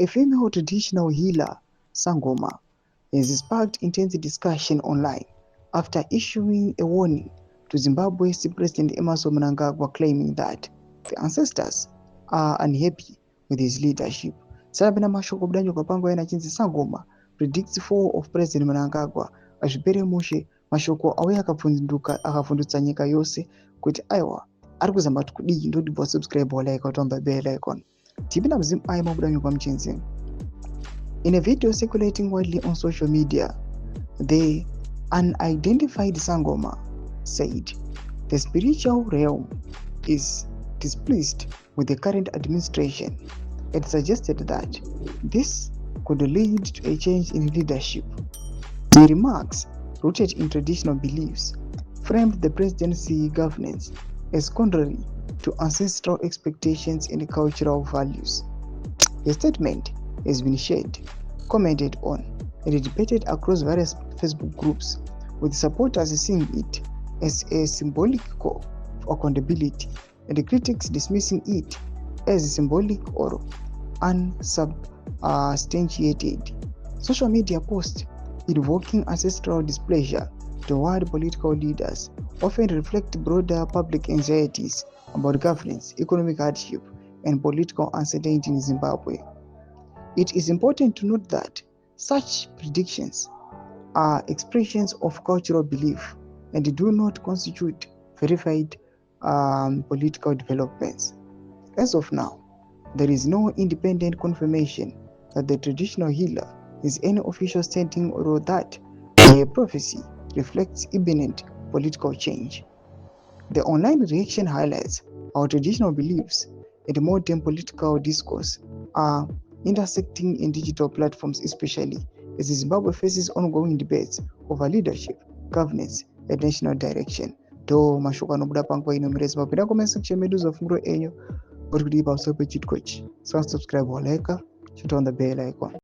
A female traditional healer, Sangoma, has sparked intense discussion online after issuing a warning to Zimbabwe's President Emmerson Mnangagwa, claiming that the ancestors are unhappy with his leadership. Sabina mashoko budanyo kapango yana chinzi Sangoma predicts fall of President Mnangagwa azvipere mushe mashoko auya akavhundutsa nyika yose kuti aiwa ari kuzama kuti kudii ndodibva subscribe like watomba bell icon tipinda muzimu ai mabudanyo kwa mchinzi. In a video circulating widely on social media, the unidentified Sangoma said the spiritual realm is displeased with the current administration. It suggested that this could lead to a change in leadership. The remarks, rooted in traditional beliefs, framed the presidency governance as contrary to ancestral expectations and cultural values. The statement has been shared, commented on, and debated across various Facebook groups, with supporters seeing it as a symbolic call for accountability and critics dismissing it as symbolic or unsubstantiated. Social media posts invoking ancestral displeasure toward political leaders often reflect broader public anxieties about governance, economic hardship, and political uncertainty in Zimbabwe. It is important to note that such predictions are expressions of cultural belief and do not constitute verified political developments. As of now, there is no independent confirmation that the traditional healer is any official standing or that the prophecy reflects imminent political change. The online reaction highlights how traditional beliefs and modern political discourse are intersecting in digital platforms, especially as Zimbabwe faces ongoing debates over leadership, governance, and national direction. Do mashuka nobuda pango ino mrezi mapinda comment section medu zofunguro enyo uri kudipa usope chit coach. So subscribe or like, shut on the bell icon.